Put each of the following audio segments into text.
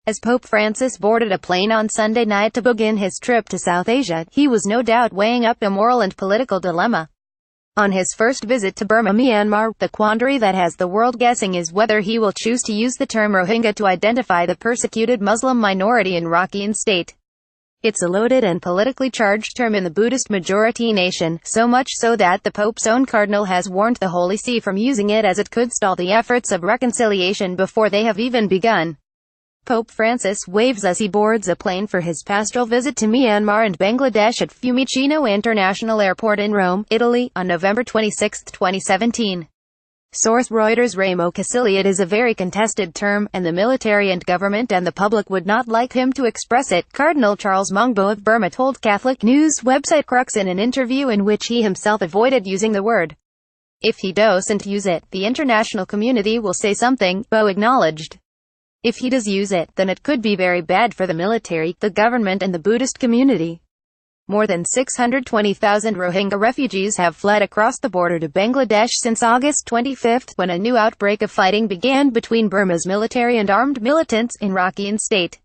As Pope Francis boarded a plane on Sunday night to begin his trip to South Asia, he was no doubt weighing up a moral and political dilemma. On his first visit to Burma Myanmar, the quandary that has the world guessing is whether he will choose to use the term Rohingya to identify the persecuted Muslim minority in Rakhine State. It's a loaded and politically charged term in the Buddhist-majority nation, so much so that the Pope's own cardinal has warned the Holy See from using it as it could stall the efforts of reconciliation before they have even begun. Pope Francis waves as he boards a plane for his pastoral visit to Myanmar and Bangladesh at Fiumicino International Airport in Rome, Italy, on November 26, 2017. Source Reuters. Ramo Kasiliad is a very contested term, and the military and government and the public would not like him to express it, Cardinal Charles Mongbo of Burma told Catholic news website Crux in an interview in which he himself avoided using the word. If he doesn't use it, the international community will say something, Bo acknowledged. If he does use it, then it could be very bad for the military, the government and the Buddhist community. More than 620,000 Rohingya refugees have fled across the border to Bangladesh since August 25, when a new outbreak of fighting began between Burma's military and armed militants in Rakhine State.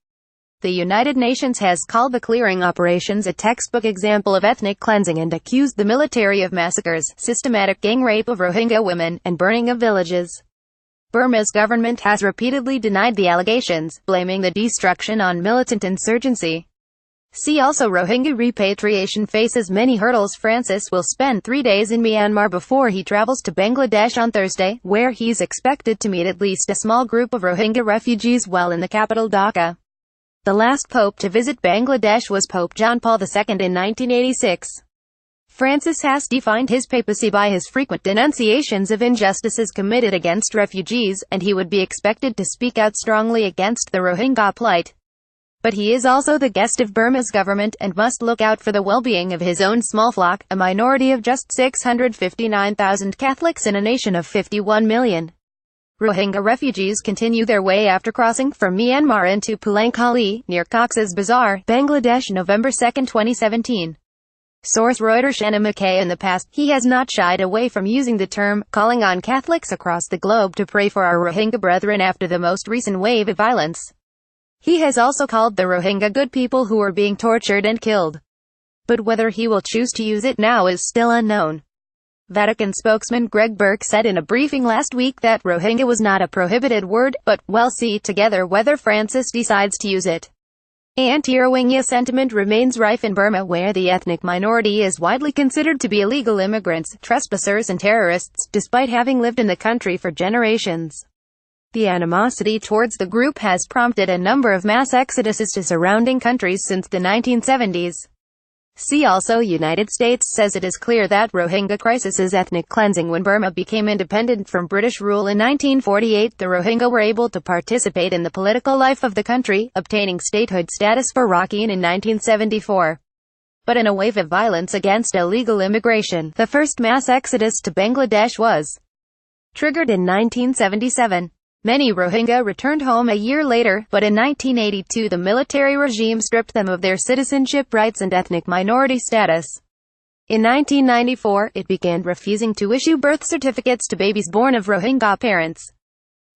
The United Nations has called the clearing operations a textbook example of ethnic cleansing and accused the military of massacres, systematic gang rape of Rohingya women, and burning of villages. Burma's government has repeatedly denied the allegations, blaming the destruction on militant insurgency. See also Rohingya repatriation faces many hurdles. Francis will spend 3 days in Myanmar before he travels to Bangladesh on Thursday, where he's expected to meet at least a small group of Rohingya refugees while in the capital Dhaka. The last pope to visit Bangladesh was Pope John Paul II in 1986. Francis has defined his papacy by his frequent denunciations of injustices committed against refugees, and he would be expected to speak out strongly against the Rohingya plight. But he is also the guest of Burma's government and must look out for the well-being of his own small flock, a minority of just 659,000 Catholics in a nation of 51 million. Rohingya refugees continue their way after crossing from Myanmar into Pulankali, near Cox's Bazar, Bangladesh, November 2, 2017. Source Reuters. Shanna McKay. In the past, he has not shied away from using the term, calling on Catholics across the globe to pray for our Rohingya brethren after the most recent wave of violence. He has also called the Rohingya good people who are being tortured and killed. But whether he will choose to use it now is still unknown. Vatican spokesman Greg Burke said in a briefing last week that Rohingya was not a prohibited word, but we'll see together whether Francis decides to use it. Anti-Rohingya sentiment remains rife in Burma, where the ethnic minority is widely considered to be illegal immigrants, trespassers and terrorists, despite having lived in the country for generations. The animosity towards the group has prompted a number of mass exoduses to surrounding countries since the 1970s. See also United States says it is clear that Rohingya crisis is ethnic cleansing. When Burma became independent from British rule in 1948, the Rohingya were able to participate in the political life of the country, obtaining statehood status for Rakhine in 1974. But in a wave of violence against illegal immigration, the first mass exodus to Bangladesh was triggered in 1977. Many Rohingya returned home a year later, but in 1982 the military regime stripped them of their citizenship rights and ethnic minority status. In 1994, it began refusing to issue birth certificates to babies born of Rohingya parents.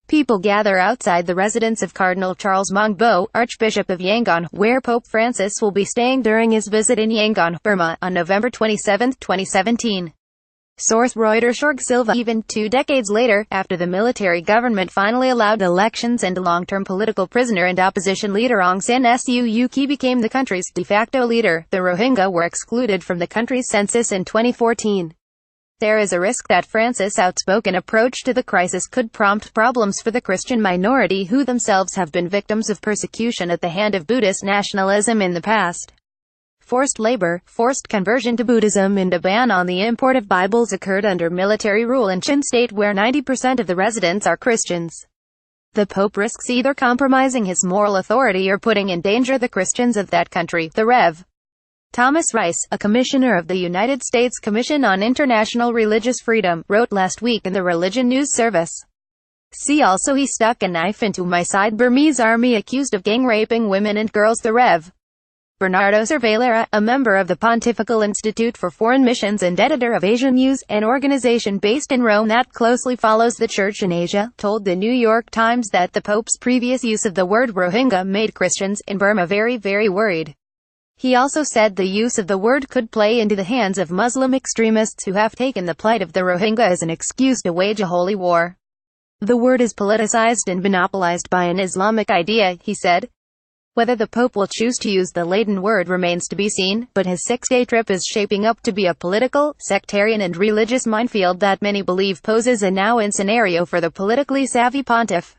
People gather outside the residence of Cardinal Charles Mongbo, Archbishop of Yangon, where Pope Francis will be staying during his visit in Yangon, Burma, on November 27, 2017. Source Reuters. Jorge Silva. Even 2 decades later, after the military government finally allowed elections and long-term political prisoner and opposition leader Aung San Suu Kyi became the country's de facto leader, the Rohingya were excluded from the country's census in 2014. There is a risk that Francis' outspoken approach to the crisis could prompt problems for the Christian minority who themselves have been victims of persecution at the hand of Buddhist nationalism in the past. Forced labor, forced conversion to Buddhism and a ban on the import of Bibles occurred under military rule in Rakhine State, where 90% of the residents are Christians. The Pope risks either compromising his moral authority or putting in danger the Christians of that country, the Rev. Thomas Rice, a commissioner of the United States Commission on International Religious Freedom, wrote last week in the Religion News Service. See also He stuck a knife into my side. Burmese army accused of gang raping women and girls. The Rev. Bernardo Cervellera, a member of the Pontifical Institute for Foreign Missions and editor of Asian News, an organization based in Rome that closely follows the Church in Asia, told the New York Times that the Pope's previous use of the word Rohingya made Christians in Burma very, very worried. He also said the use of the word could play into the hands of Muslim extremists who have taken the plight of the Rohingya as an excuse to wage a holy war. The word is politicized and monopolized by an Islamic idea, he said. Whether the Pope will choose to use the laden word remains to be seen, but his 6-day trip is shaping up to be a political, sectarian and religious minefield that many believe poses a now-in scenario for the politically savvy pontiff.